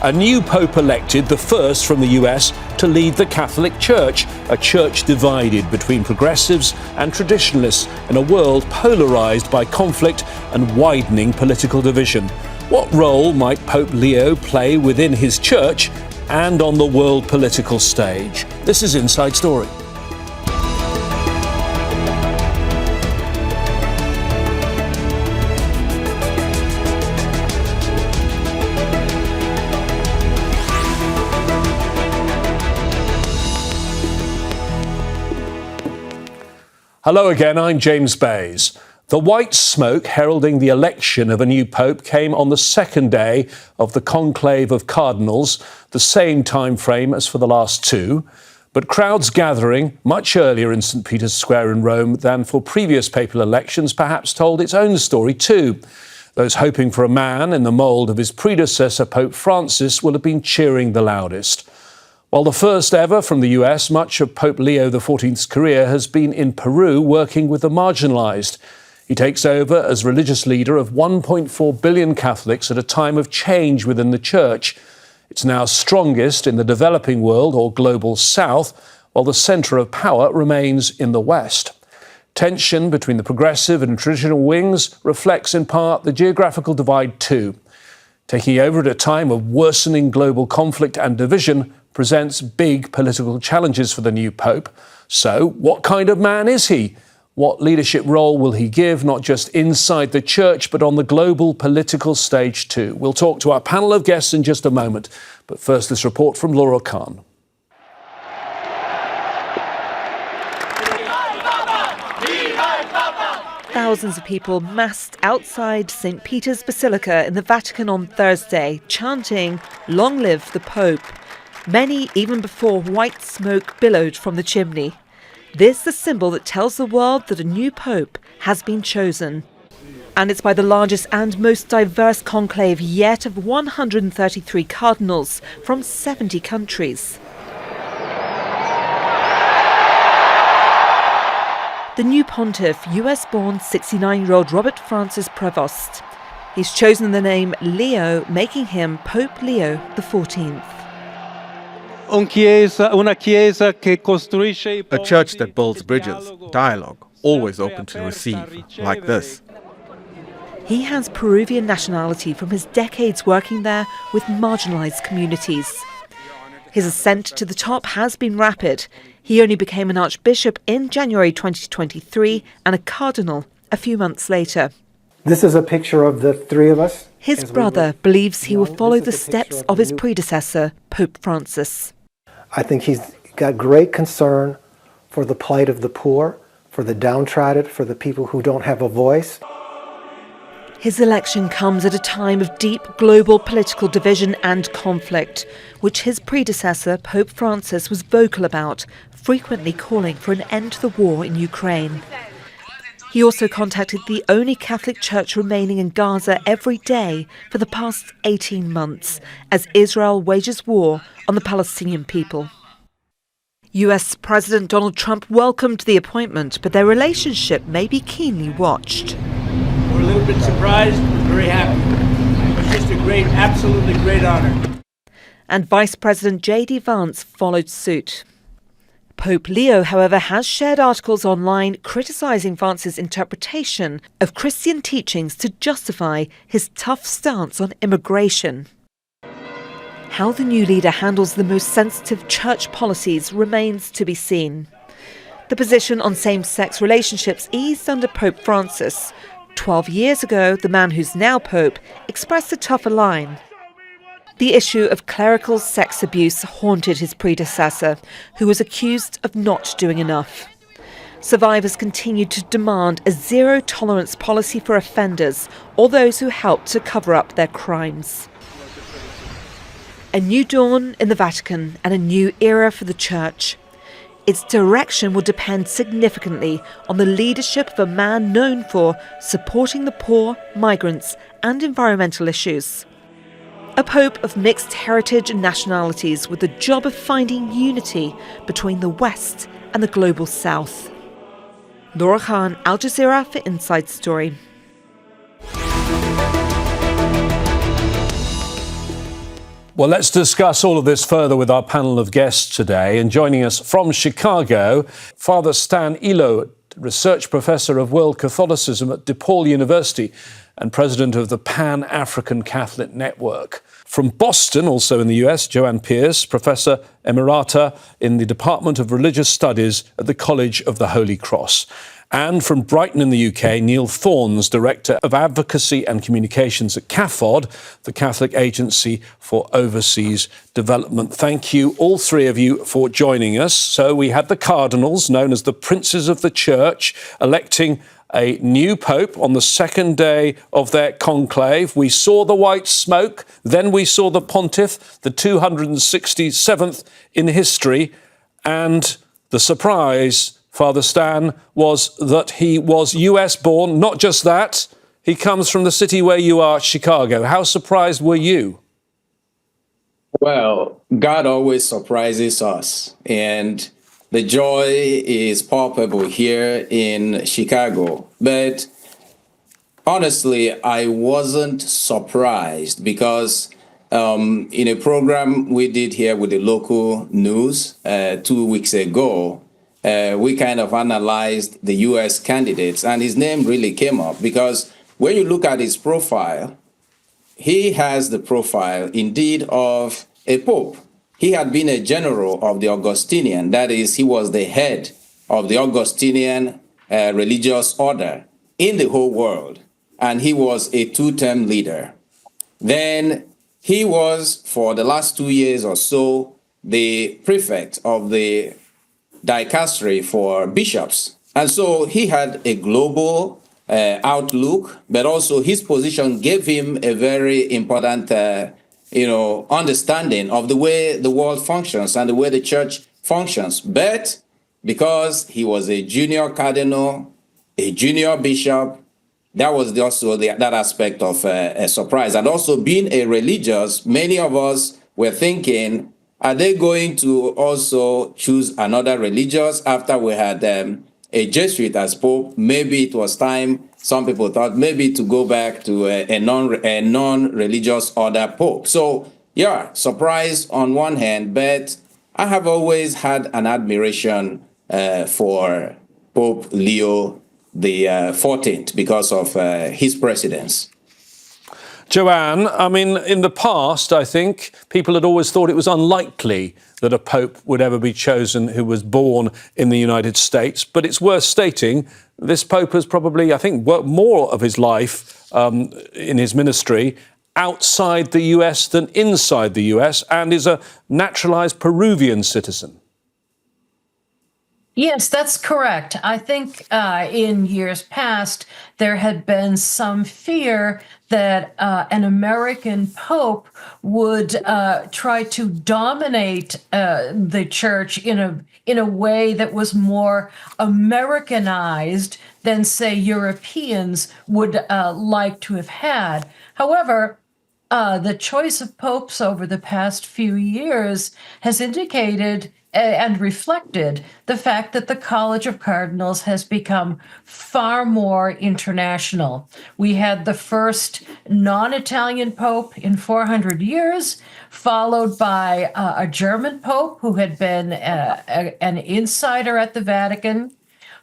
A new pope elected, the first from the US to lead the Catholic Church, a church divided between progressives and traditionalists in a world polarised by conflict and widening political division. What role might Pope Leo play within his church and on the world political stage? This is Inside Story. Hello again, I'm James Bays. The white smoke heralding the election of a new pope came on the second day of the conclave of cardinals, the same time frame as for the last two, but crowds gathering much earlier in St. Peter's Square in Rome than for previous papal elections perhaps told its own story too. Those hoping for a man in the mould of his predecessor, Pope Francis, will have been cheering the loudest. While the first ever from the US, much of Pope Leo XIV's career has been in Peru working with the marginalised. He takes over as religious leader of 1.4 billion Catholics at a time of change within the Church. It's now strongest in the developing world or global south, while the centre of power remains in the West. Tension between the progressive and traditional wings reflects in part the geographical divide too. Taking over at a time of worsening global conflict and division presents big political challenges for the new pope. So, what kind of man is he? What leadership role will he give, not just inside the church, but on the global political stage too? We'll talk to our panel of guests in just a moment. But first, this report from Laura Khan. Thousands of people massed outside St. Peter's Basilica in the Vatican on Thursday, chanting, "Long live the Pope." Many even before white smoke billowed from the chimney. This the symbol that tells the world that a new pope has been chosen. And it's by the largest and most diverse conclave yet of 133 cardinals from 70 countries. The new pontiff, US-born 69-year-old Robert Francis Prevost. He's chosen the name Leo, making him Pope Leo XIV. A church that builds bridges, dialogue, always open to receive, like this. He has Peruvian nationality from his decades working there with marginalised communities. His ascent to the top has been rapid. He only became an archbishop in January 2023 and a cardinal a few months later. This is a picture of the three of us. His brother believes he will follow the steps of his predecessor, Pope Francis. I think he's got great concern for the plight of the poor, for the downtrodden, for the people who don't have a voice. His election comes at a time of deep global political division and conflict, which his predecessor, Pope Francis, was vocal about, frequently calling for an end to the war in Ukraine. He also contacted the only Catholic church remaining in Gaza every day for the past 18 months as Israel wages war on the Palestinian people. US President Donald Trump welcomed the appointment, but their relationship may be keenly watched. We're a little bit surprised, but very happy. It's just a absolutely great honor. And Vice President J.D. Vance followed suit. Pope Leo, however, has shared articles online criticising Vance's interpretation of Christian teachings to justify his tough stance on immigration. How the new leader handles the most sensitive church policies remains to be seen. The position on same-sex relationships eased under Pope Francis. 12 years ago, the man who's now Pope expressed a tougher line. The issue of clerical sex abuse haunted his predecessor, who was accused of not doing enough. Survivors continued to demand a zero-tolerance policy for offenders or those who helped to cover up their crimes. A new dawn in the Vatican and a new era for the Church. Its direction will depend significantly on the leadership of a man known for supporting the poor, migrants, and environmental issues. A pope of mixed heritage and nationalities with the job of finding unity between the West and the global South. Laura Khan, Al Jazeera for Inside Story. Well, let's discuss all of this further with our panel of guests today. And joining us from Chicago, Father Stan Ilo, Research Professor of World Catholicism at DePaul University and President of the Pan-African Catholic Network. From Boston, also in the US, Joanne, Professor Emerita in the Department of Religious Studies at the College of the Holy Cross. And from Brighton in the UK, Neil Thorns, Director of Advocacy and Communications at CAFOD, the Catholic Agency for Overseas Development. Thank you, all three of you, for joining us. So we had the cardinals, known as the Princes of the Church, electing a new pope on the second day of their conclave. We saw the white smoke, then we saw the pontiff, the 267th in history, and the surprise, Father Stan, was that he was US born. Not just that, he comes from the city where you are, Chicago. How surprised were you? Well, God always surprises us, and the joy is palpable here in Chicago. But honestly, I wasn't surprised because in a program we did here with the local news 2 weeks ago, we kind of analyzed the U.S. candidates, and his name really came up because when you look at his profile, he has the profile indeed of a pope. He had been a general of the Augustinian, that is, he was the head of the Augustinian religious order in the whole world, and he was a two-term leader. Then he was, for the last 2 years or so, the prefect of the dicastery for bishops. And so he had a global outlook, but also his position gave him a very important understanding of the way the world functions and the way the church functions. But because he was a junior cardinal, a junior bishop, that was also that aspect of a surprise. And also being a religious, many of us were thinking, are they going to also choose another religious after we had a Jesuit as Pope? Maybe it was time, some people thought, maybe to go back to a non-religious order Pope. So, yeah, surprise on one hand, but I have always had an admiration for Pope Leo XIV because of his presence. Joanne, I mean, in the past, I think people had always thought it was unlikely that a pope would ever be chosen who was born in the United States. But it's worth stating, this pope has probably, I think, worked more of his life in his ministry outside the US than inside the US, and is a naturalized Peruvian citizen. Yes, that's correct. I think in years past, there had been some fear that an American pope would try to dominate the church in a way that was more Americanized than, say, Europeans would like to have had. However, the choice of popes over the past few years has indicated and reflected the fact that the College of Cardinals has become far more international. We had the first non-Italian pope in 400 years, followed by a German pope who had been an insider at the Vatican,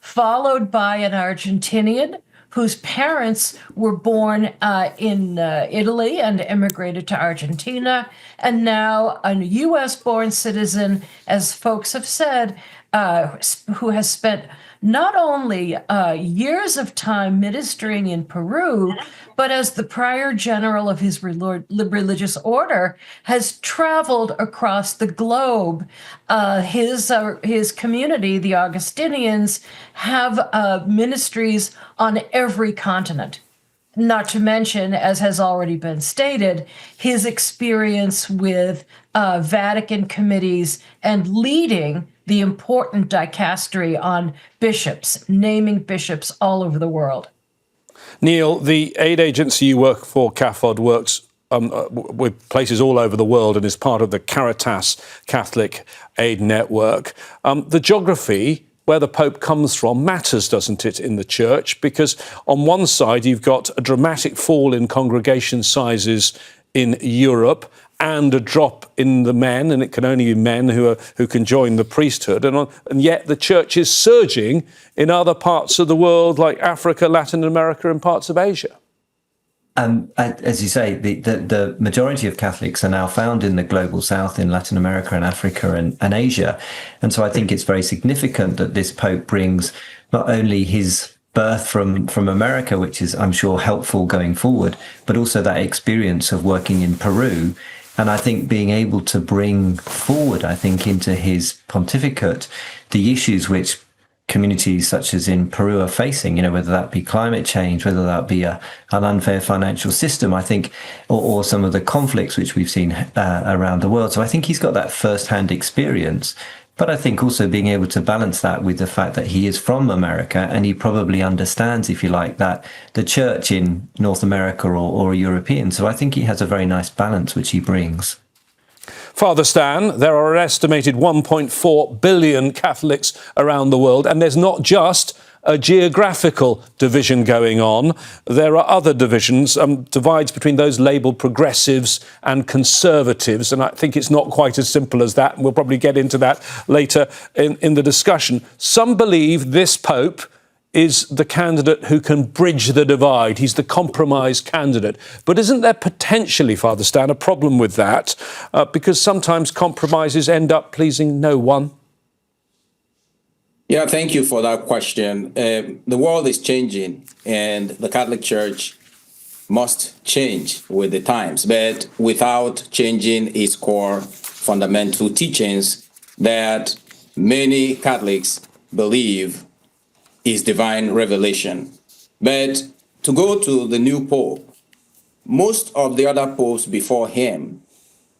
followed by an Argentinian whose parents were born in Italy and immigrated to Argentina, and now a U.S.-born citizen, as folks have said, who has spent not only years of time ministering in Peru, but as the prior general of his religious order, has traveled across the globe. His community, the Augustinians, have ministries on every continent. Not to mention, as has already been stated, his experience with Vatican committees and leading the important dicastery on bishops, naming bishops all over the world. Neil, the aid agency you work for, CAFOD, works with places all over the world and is part of the Caritas Catholic Aid Network. The geography, where the Pope comes from, matters, doesn't it, in the church? Because on one side, you've got a dramatic fall in congregation sizes in Europe, and a drop in the men, and it can only be men who can join the priesthood. And yet the church is surging in other parts of the world, like Africa, Latin America, and parts of Asia. As you say, the majority of Catholics are now found in the global south, in Latin America and Africa and Asia. And so I think it's very significant that this Pope brings not only his birth from America, which is, I'm sure, helpful going forward, but also that experience of working in Peru. And I think being able to bring forward, I think, into his pontificate, the issues which communities such as in Peru are facing, whether that be climate change, whether that be an unfair financial system, I think, or some of the conflicts which we've seen around the world. So I think he's got that first-hand experience. But I think also being able to balance that with the fact that he is from America, and he probably understands, if you like, that the church in North America or European. So I think he has a very nice balance which he brings. Father Stan, there are an estimated 1.4 billion Catholics around the world, and there's not just a geographical division going on. There are other divisions, divides between those labelled progressives and conservatives, and I think it's not quite as simple as that, and we'll probably get into that later in the discussion. Some believe this Pope is the candidate who can bridge the divide. He's the compromise candidate. But isn't there potentially, Father Stan, a problem with that? Because sometimes compromises end up pleasing no one. Yeah, thank you for that question. The world is changing, and the Catholic Church must change with the times, but without changing its core fundamental teachings that many Catholics believe is divine revelation. But to go to the new Pope, most of the other popes before him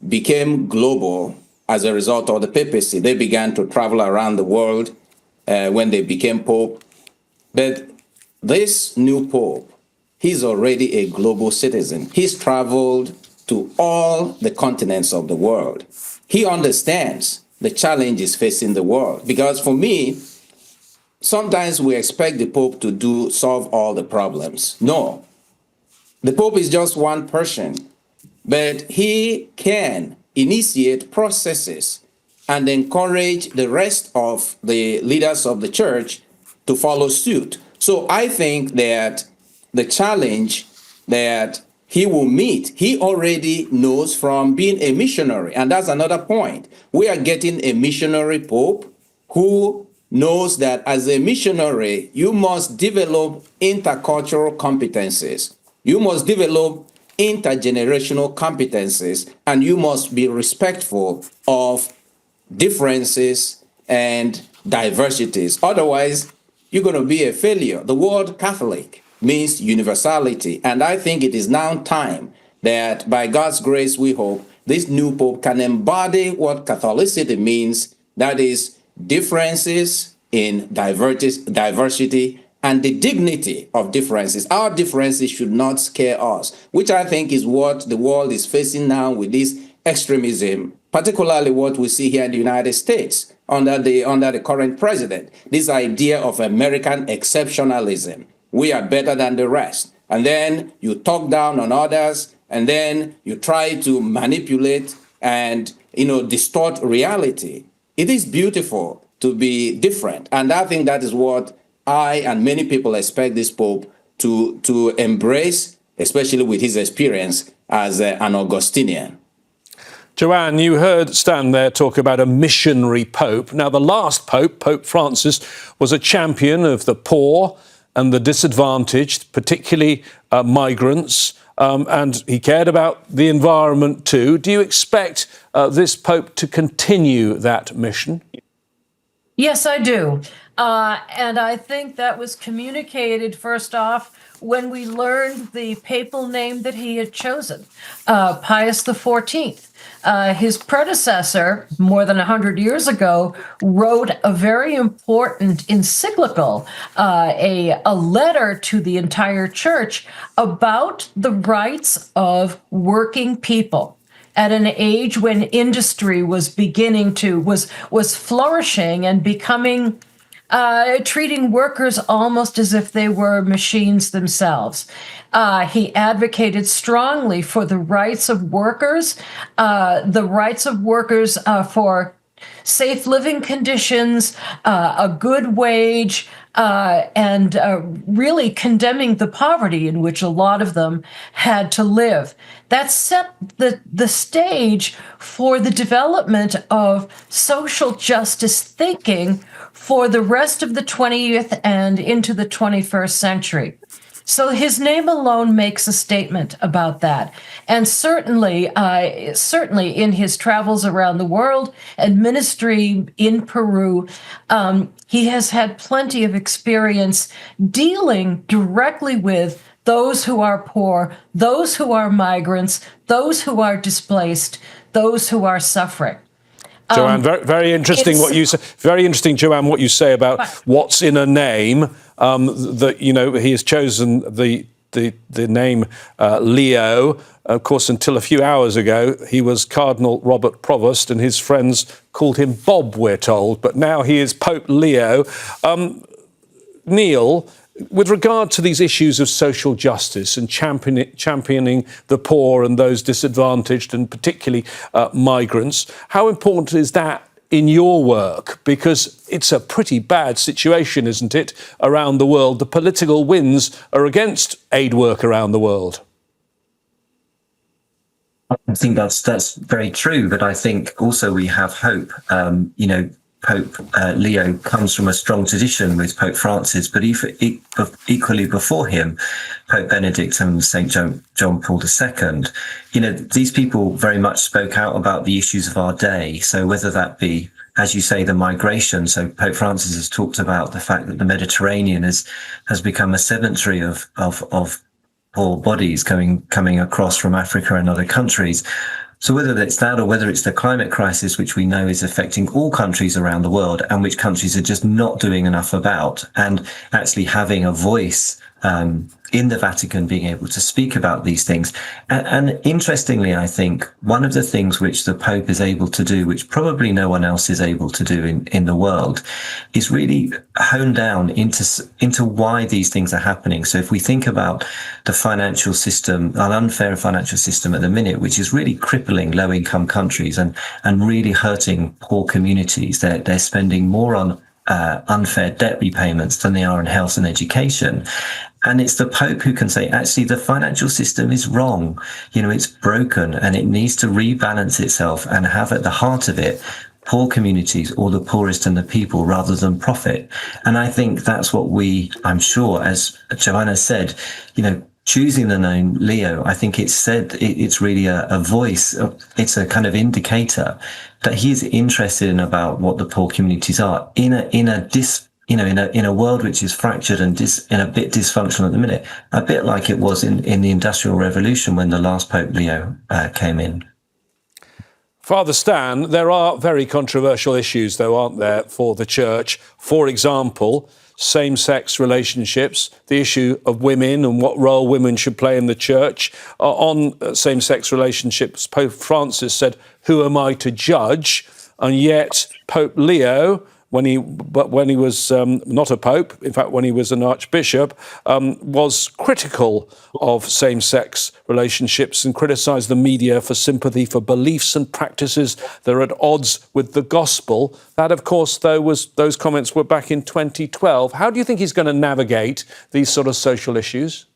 became global as a result of the papacy. They began to travel around the world when they became Pope. But this new Pope, he's already a global citizen. He's traveled to all the continents of the world. He understands the challenges facing the world. Because for me, sometimes we expect the Pope to solve all the problems. No, the Pope is just one person, but he can initiate processes and encourage the rest of the leaders of the church to follow suit. So I think that the challenge that he will meet, he already knows from being a missionary. And that's another point. We are getting a missionary Pope who knows that as a missionary, you must develop intercultural competencies. You must develop intergenerational competencies, and you must be respectful of differences and diversities. Otherwise, you're going to be a failure. The word Catholic means universality, and I think it is now time that by God's grace, we hope, this new Pope can embody what Catholicity means, that is, differences in diversity and the dignity of differences. Our differences should not scare us, which I think is what the world is facing now with this extremism, particularly what we see here in the United States under the current president, this idea of American exceptionalism. We are better than the rest. And then you talk down on others, and then you try to manipulate and distort reality. It is beautiful to be different. And I think that is what I and many people expect this Pope to embrace, especially with his experience as an Augustinian. Joanne, you heard Stan there talk about a missionary Pope. Now, the last Pope, Pope Francis, was a champion of the poor and the disadvantaged, particularly migrants, and he cared about the environment too. Do you expect this Pope to continue that mission? Yes, I do. And I think that was communicated, first off, when we learned the papal name that he had chosen, Pius XIV. His predecessor, more than 100 years ago, wrote a very important encyclical, a letter to the entire church about the rights of working people at an age when industry was beginning to, was flourishing and becoming treating workers almost as if they were machines themselves. He advocated strongly for the rights of workers, for safe living conditions, a good wage, and really condemning the poverty in which a lot of them had to live. That set the stage for the development of social justice thinking for the rest of the 20th and into the 21st century. So his name alone makes a statement about that. And certainly in his travels around the world and ministry in Peru, he has had plenty of experience dealing directly with those who are poor, those who are migrants, those who are displaced, those who are suffering. Joanne, very interesting what you say. Very interesting, Joanne, what you say about what's in a name. That he has chosen the name Leo. Of course, until a few hours ago, he was Cardinal Robert Provost, and his friends called him Bob, we're told. But now he is Pope Leo. Neil, with regard to these issues of social justice and championing the poor and those disadvantaged, and particularly migrants, how important is that in your work? Because it's a pretty bad situation, isn't it, around the world? The political winds are against aid work around the world. I think that's very true, but I think also we have hope. Pope Leo comes from a strong tradition with Pope Francis, but equally before him, Pope Benedict and St. John Paul II. These people very much spoke out about the issues of our day. So whether that be, as you say, the migration. So Pope Francis has talked about the fact that the Mediterranean has become a cemetery of poor bodies coming across from Africa and other countries. So whether it's that or whether it's the climate crisis, which we know is affecting all countries around the world and which countries are just not doing enough about, and actually having a voice in the Vatican being able to speak about these things. And interestingly, I think one of the things which the Pope is able to do, which probably no one else is able to do in the world, is really hone down into why these things are happening. So if we think about the financial system, an unfair financial system at the minute, which is really crippling low-income countries and really hurting poor communities, they're spending more on unfair debt repayments than they are in health and education. And it's the Pope who can say, actually, the financial system is wrong. It's broken and it needs to rebalance itself and have at the heart of it poor communities, or the poorest and the people, rather than profit. And I think that's what I'm sure, as Joanna said, choosing the name Leo, I think it's really a voice. It's a kind of indicator that he's interested in about what the poor communities are in a world which is fractured and in a bit dysfunctional at the minute, a bit like it was in the Industrial Revolution when the last Pope Leo came in. Father Stan, there are very controversial issues, though, aren't there, for the Church? For example, same-sex relationships, the issue of women and what role women should play in the Church. On same-sex relationships, Pope Francis said, "Who am I to judge?" And yet Pope Leo, when he was not a pope, in fact, when he was an archbishop, was critical of same-sex relationships and criticised the media for sympathy for beliefs and practices that are at odds with the gospel. That, of course, though, those comments were back in 2012. How do you think he's going to navigate these sort of social issues?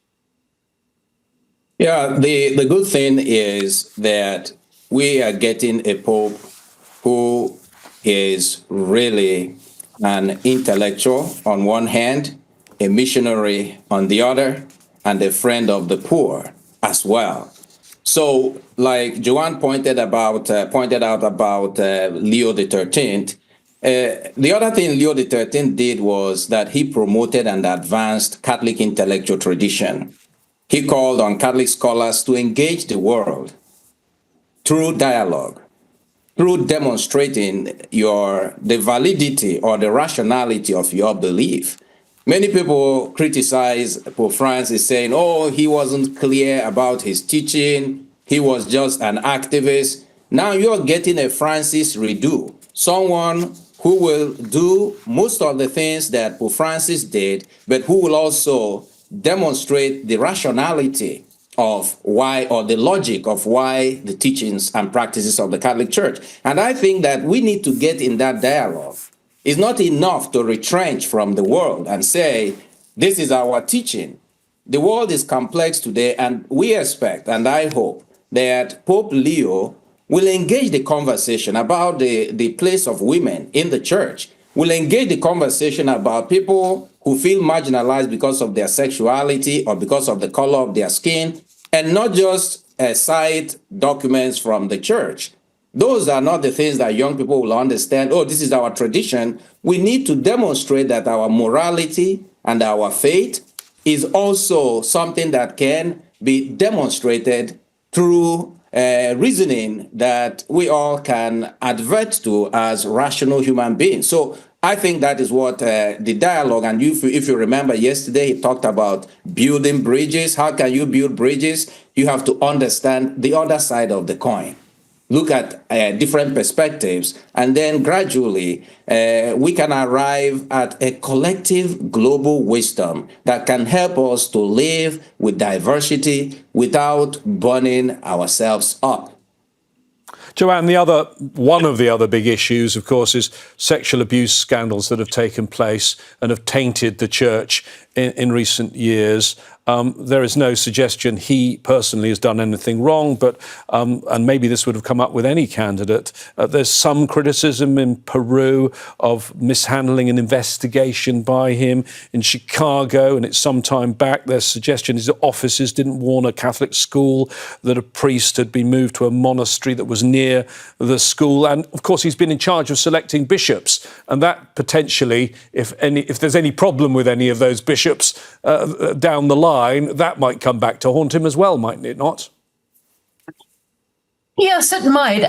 Yeah, the good thing is that we are getting a pope who is really an intellectual on one hand, a missionary on the other, and a friend of the poor as well. So, like Joanne pointed out about Leo XIII, the other thing Leo XIII did was that he promoted and advanced Catholic intellectual tradition. He called on Catholic scholars to engage the world through dialogue, through demonstrating the validity or the rationality of your belief. Many people criticize Pope Francis, saying, oh, he wasn't clear about his teaching, he was just an activist. Now you're getting a Francis redo, someone who will do most of the things that Pope Francis did, but who will also demonstrate the rationality of why, or the logic of why, the teachings and practices of the Catholic Church. And I think that we need to get in that dialogue. It's not enough to retrench from the world and say, this is our teaching. The world is complex today, and we expect, and I hope, that Pope Leo will engage the conversation about the place of women in the church, will engage the conversation about people who feel marginalized because of their sexuality or because of the color of their skin, and not just cite documents from the church. Those are not the things that young people will understand. Oh, this is our tradition. We need to demonstrate that our morality and our faith is also something that can be demonstrated through reasoning that we all can advert to as rational human beings. So I think that is what the dialogue, and if you remember yesterday, he talked about building bridges. How can you build bridges? You have to understand the other side of the coin. Look at different perspectives, and then gradually we can arrive at a collective global wisdom that can help us to live with diversity without burning ourselves up. Joanne, one of the other big issues, of course, is sexual abuse scandals that have taken place and have tainted the church in recent years. There is no suggestion he personally has done anything wrong, but and maybe this would have come up with any candidate. There's some criticism in Peru of mishandling an investigation by him. In Chicago, and it's some time back, there's suggestion his officers didn't warn a Catholic school that a priest had been moved to a monastery that was near the school. And of course, he's been in charge of selecting bishops, and that potentially, if there's any problem with any of those bishops down the line, that might come back to haunt him as well, mightn't it not? Yes, it might.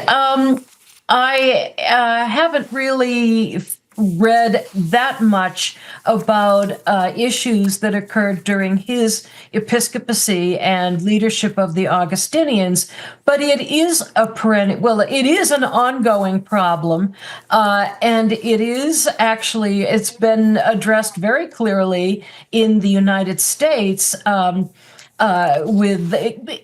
I haven't really read that much about issues that occurred during his episcopacy and leadership of the Augustinians, but it is it is an ongoing problem, and it's been addressed very clearly in the United States. With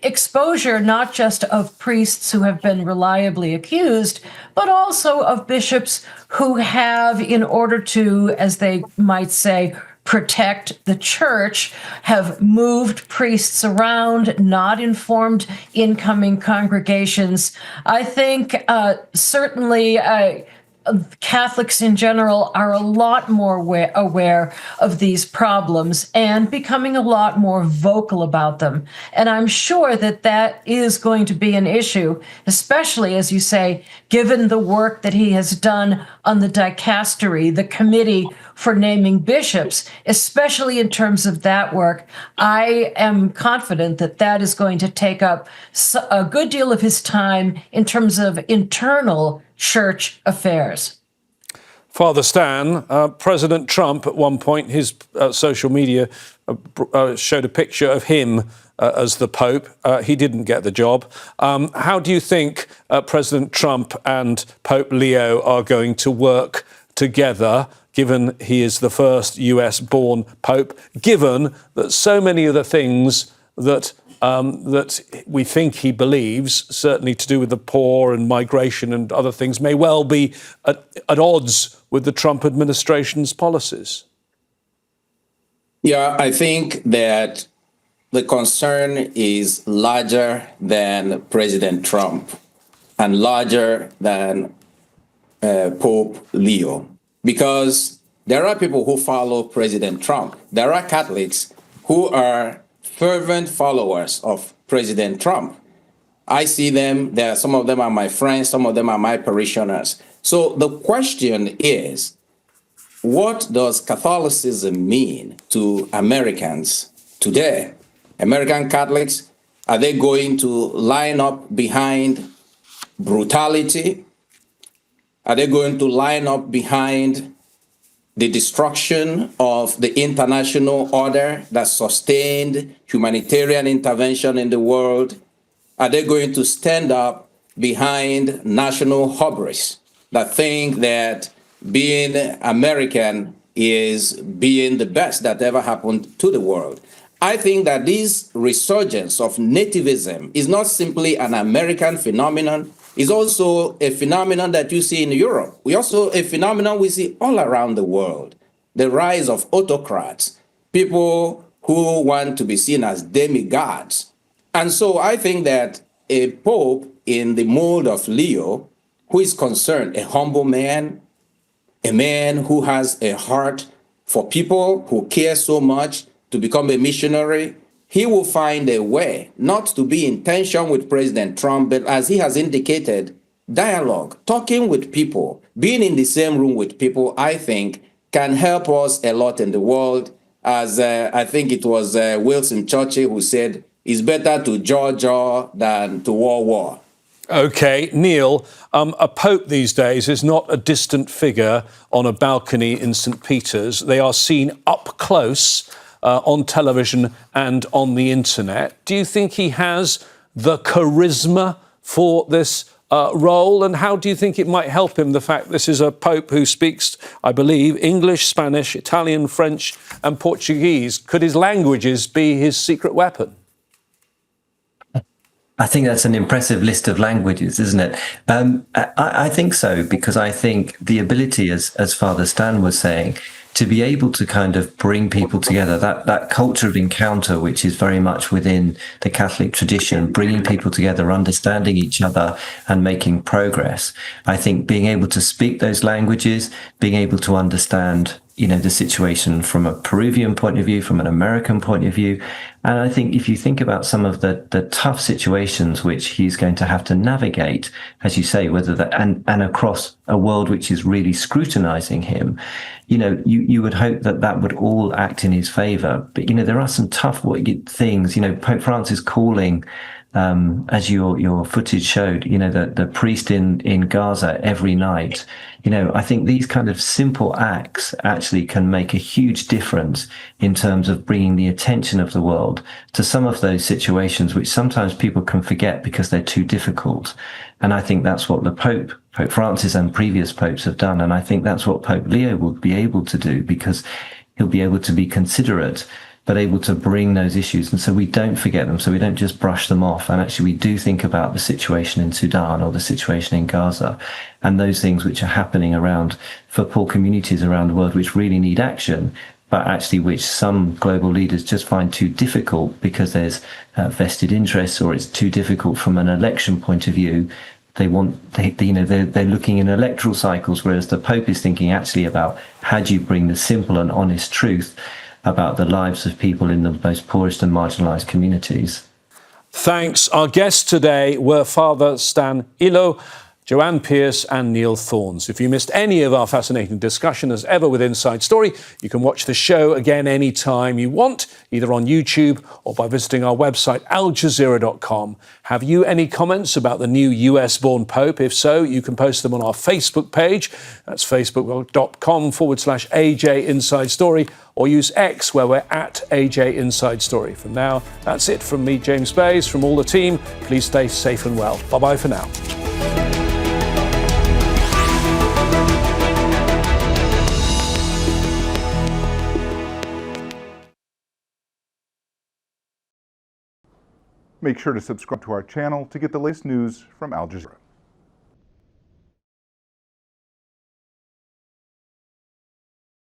exposure not just of priests who have been reliably accused, but also of bishops who have, in order to, as they might say, protect the church, have moved priests around, not informed incoming congregations. I think certainly Catholics in general are a lot more aware of these problems and becoming a lot more vocal about them. And I'm sure that is going to be an issue, especially, as you say, given the work that he has done on the dicastery, the committee for naming bishops, especially in terms of that work. I am confident that is going to take up a good deal of his time in terms of internal church affairs. Father Stan, President Trump at one point, his social media showed a picture of him as the Pope. He didn't get the job. How do you think President Trump and Pope Leo are going to work together, given he is the first US-born Pope, given that so many of the things that we think he believes, certainly to do with the poor and migration and other things, may well be at odds with the Trump administration's policies? Yeah, I think that the concern is larger than President Trump and larger than Pope Leo, because there are people who follow President Trump. There are Catholics who are fervent followers of President Trump. I see them, some of them are my friends, some of them are my parishioners. So the question is, what does Catholicism mean to Americans today? American Catholics, are they going to line up behind brutality? Are they going to line up behind the destruction of the international order that sustained humanitarian intervention in the world? Are they going to stand up behind national hubris that think that being American is being the best that ever happened to the world. I think that this resurgence of nativism is not simply an American phenomenon, it's also a phenomenon that you see in Europe. We also a phenomenon we see all around the world. The rise of autocrats, people who want to be seen as demigods. And so I think that a pope in the mold of Leo, who is concerned, a humble man, a man who has a heart for people, who cares so much to become a missionary, he will find a way not to be in tension with President Trump, but as he has indicated, dialogue, talking with people, being in the same room with people, I think, can help us a lot in the world. As I think it was Wilson Churchill who said, it's better to jaw than to war. OK, Neil, a pope these days is not a distant figure on a balcony in St. Peter's. They are seen up close on television and on the internet. Do you think he has the charisma for this role? And how do you think it might help him, the fact this is a pope who speaks, I believe, English, Spanish, Italian, French and Portuguese? Could his languages be his secret weapon? I think that's an impressive list of languages, isn't it? I think so, because I think the ability, as Father Stan was saying, to be able to kind of bring people together, that culture of encounter, which is very much within the Catholic tradition, bringing people together, understanding each other and making progress. I think being able to speak those languages, being able to understand, the situation from a Peruvian point of view, from an American point of view. And I think if you think about some of the tough situations which he's going to have to navigate, as you say, whether that and across a world which is really scrutinizing him, you would hope that would all act in his favor. But, there are some tough things, Pope Francis calling, as your footage showed, the priest in Gaza every night. I think these kind of simple acts actually can make a huge difference in terms of bringing the attention of the world to some of those situations which sometimes people can forget because they're too difficult. And I think that's what the Pope Francis and previous popes have done. And I think that's what Pope Leo will be able to do, because he'll be able to be considerate, but able to bring those issues. And so we don't forget them. So we don't just brush them off. And actually, we do think about the situation in Sudan or the situation in Gaza and those things which are happening around for poor communities around the world, which really need action, but actually which some global leaders just find too difficult because there's vested interests, or it's too difficult from an election point of view. They're looking in electoral cycles, whereas the Pope is thinking actually about how do you bring the simple and honest truth about the lives of people in the most poorest and marginalised communities. Thanks. Our guests today were Father Stan Ilo, Joanne Pierce and Neil Thorns. If you missed any of our fascinating discussion, as ever with Inside Story, you can watch the show again anytime you want, either on YouTube or by visiting our website, aljazeera.com. Have you any comments about the new US-born Pope? If so, you can post them on our Facebook page. That's facebook.com/AJ Inside Story, or use X, where we're at AJ Inside Story. For now, that's it from me, James Bays, from all the team. Please stay safe and well. Bye-bye for now. Make sure to subscribe to our channel to get the latest news from Al Jazeera.